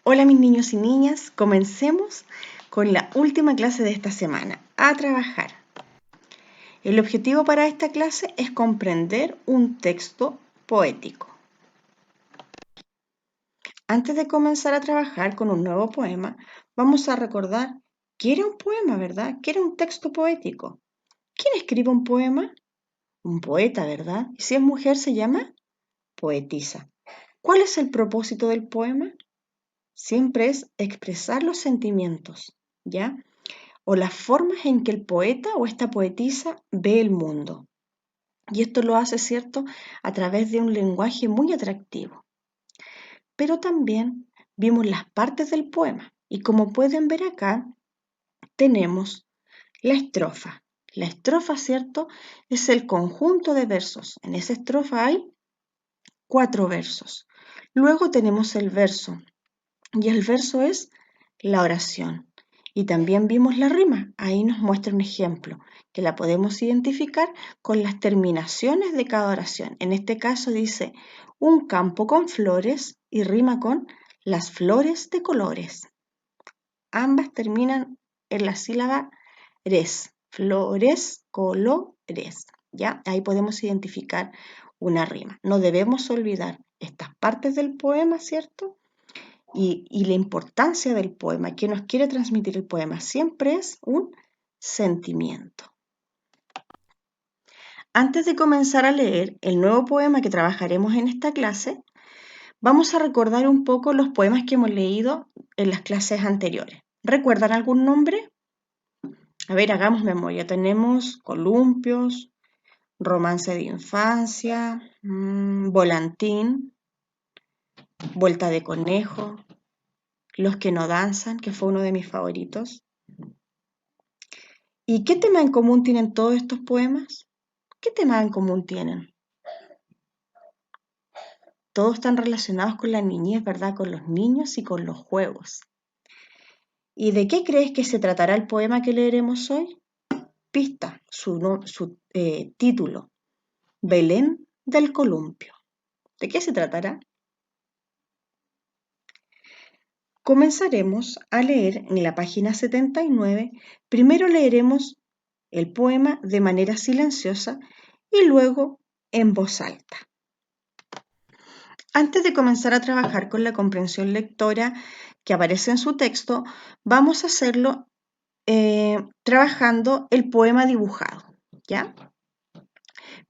Hola mis niños y niñas, comencemos con la última clase de esta semana, a trabajar. El objetivo para esta clase es comprender un texto poético. Antes de comenzar a trabajar con un nuevo poema, vamos a recordar qué era un poema, ¿verdad? ¿Qué era un texto poético? ¿Quién escribe un poema? Un poeta, ¿verdad? Y si es mujer se llama poetisa. ¿Cuál es el propósito del poema? Siempre es expresar los sentimientos, ¿ya? O las formas en que el poeta o esta poetisa ve el mundo. Y esto lo hace, ¿cierto?, a través de un lenguaje muy atractivo. Pero también vimos las partes del poema y como pueden ver acá, tenemos la estrofa. La estrofa, ¿cierto?, es el conjunto de versos. En esa estrofa hay 4 versos. Luego tenemos el verso y el verso es la oración. Y también vimos la rima. Ahí nos muestra un ejemplo que la podemos identificar con las terminaciones de cada oración. En este caso dice un campo con flores y rima con las flores de colores. Ambas terminan en la sílaba res. Flores, colores. ¿Ya? Ahí podemos identificar una rima. No debemos olvidar estas partes del poema, ¿cierto? Y la importancia del poema, que nos quiere transmitir el poema, siempre es un sentimiento. Antes de comenzar a leer el nuevo poema que trabajaremos en esta clase, vamos a recordar un poco los poemas que hemos leído en las clases anteriores. ¿Recuerdan algún nombre? A ver, hagamos memoria. Tenemos Columpios, Romance de Infancia, Volantín, Vuelta de Conejo, Los que no danzan, que fue uno de mis favoritos. ¿Y qué tema en común tienen todos estos poemas? ¿Qué tema en común tienen? Todos están relacionados con la niñez, ¿verdad? Con los niños y con los juegos. ¿Y de qué crees que se tratará el poema que leeremos hoy? Pista, su título, Belén del Columpio. ¿De qué se tratará? Comenzaremos a leer en la página 79. Primero leeremos el poema de manera silenciosa y luego en voz alta. Antes de comenzar a trabajar con la comprensión lectora que aparece en su texto, vamos a hacerlo trabajando el poema dibujado, ¿ya?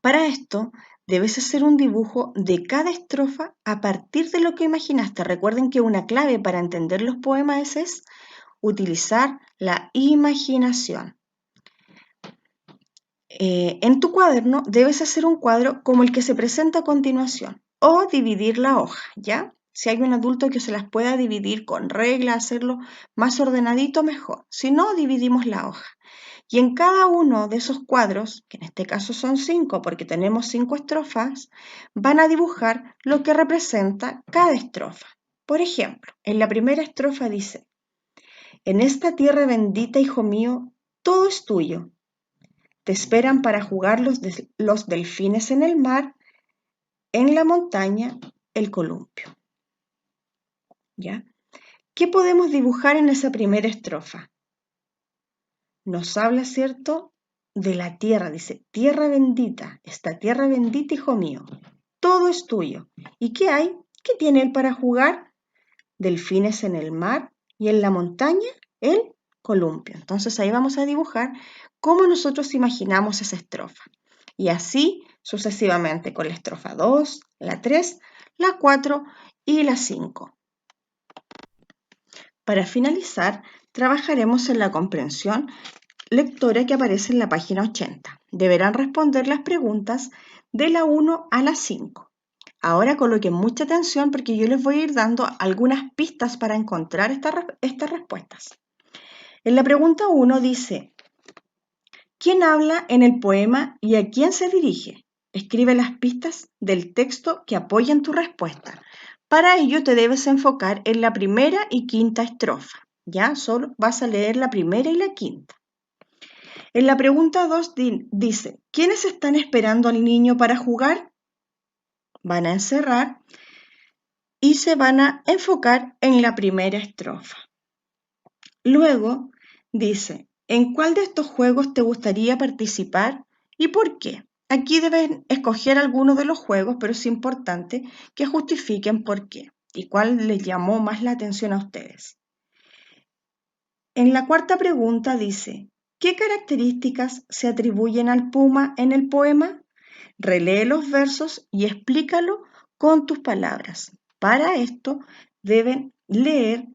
Para esto, debes hacer un dibujo de cada estrofa a partir de lo que imaginaste. Recuerden que una clave para entender los poemas es utilizar la imaginación. En tu cuaderno debes hacer un cuadro como el que se presenta a continuación o dividir la hoja, ¿ya? Si hay un adulto que se las pueda dividir con regla, hacerlo más ordenadito, mejor. Si no, dividimos la hoja. Y en cada uno de esos cuadros, que en este caso son 5 porque tenemos 5 estrofas, van a dibujar lo que representa cada estrofa. Por ejemplo, en la primera estrofa dice: en esta tierra bendita, hijo mío, todo es tuyo. Te esperan para jugar los delfines en el mar, en la montaña, el columpio. ¿Ya? ¿Qué podemos dibujar en esa primera estrofa? Nos habla, ¿cierto?, de la tierra. Dice, tierra bendita, esta tierra bendita, hijo mío, todo es tuyo. ¿Y qué hay? ¿Qué tiene él para jugar? Delfines en el mar y en la montaña, el columpio. Entonces ahí vamos a dibujar cómo nosotros imaginamos esa estrofa. Y así sucesivamente con la estrofa 2, la 3, la 4 y la 5. Para finalizar, trabajaremos en la comprensión lectora que aparece en la página 80. Deberán responder las preguntas de la 1 a la 5. Ahora coloquen mucha atención porque yo les voy a ir dando algunas pistas para encontrar estas respuestas. En la pregunta 1 dice: ¿quién habla en el poema y a quién se dirige? Escribe las pistas del texto que apoyan tu respuesta. Para ello te debes enfocar en la primera y quinta estrofa. Ya solo vas a leer la primera y la quinta. En la pregunta 2 dice: ¿quiénes están esperando al niño para jugar? Van a encerrar y se van a enfocar en la primera estrofa. Luego dice, ¿en cuál de estos juegos te gustaría participar y por qué? Aquí deben escoger algunos de los juegos, pero es importante que justifiquen por qué y cuál les llamó más la atención a ustedes. En la cuarta pregunta dice, ¿qué características se atribuyen al puma en el poema? Relee los versos y explícalo con tus palabras. Para esto deben leer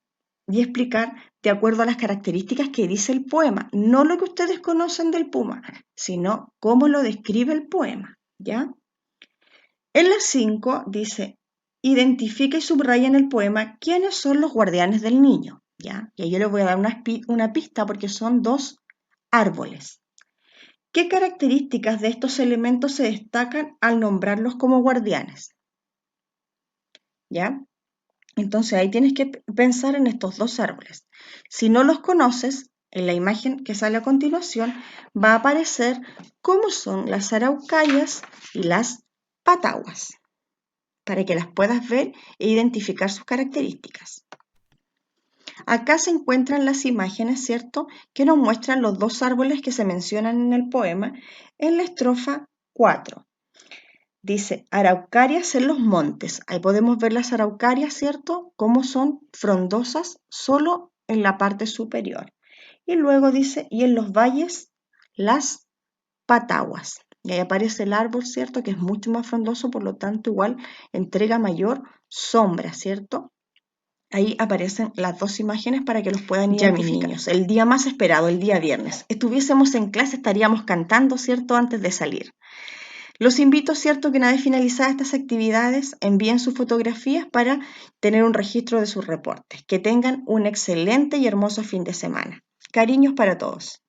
y explicar de acuerdo a las características que dice el poema, no lo que ustedes conocen del puma, sino cómo lo describe el poema, ¿ya? En la 5 dice, identifica y subraya en el poema quiénes son los guardianes del niño, ¿ya? Y ahí yo les voy a dar una pista porque son dos árboles. ¿Qué características de estos elementos se destacan al nombrarlos como guardianes? ¿Ya? Entonces ahí tienes que pensar en estos dos árboles. Si no los conoces, en la imagen que sale a continuación va a aparecer cómo son las araucarias y las pataguas, para que las puedas ver e identificar sus características. Acá se encuentran las imágenes, ¿cierto?, que nos muestran los dos árboles que se mencionan en el poema en la estrofa 4. Dice, araucarias en los montes. Ahí podemos ver las araucarias, ¿cierto?, cómo son frondosas solo en la parte superior. Y luego dice, y en los valles, las pataguas. Y ahí aparece el árbol, ¿cierto?, que es mucho más frondoso, por lo tanto, igual entrega mayor sombra, ¿cierto? Ahí aparecen las dos imágenes para que los puedan identificar. Ya, mis niños, el día más esperado, el día viernes. Estuviésemos en clase, estaríamos cantando, ¿cierto?, antes de salir. Los invito, ¿cierto?, que una vez finalizadas estas actividades, envíen sus fotografías para tener un registro de sus reportes. Que tengan un excelente y hermoso fin de semana. Cariños para todos.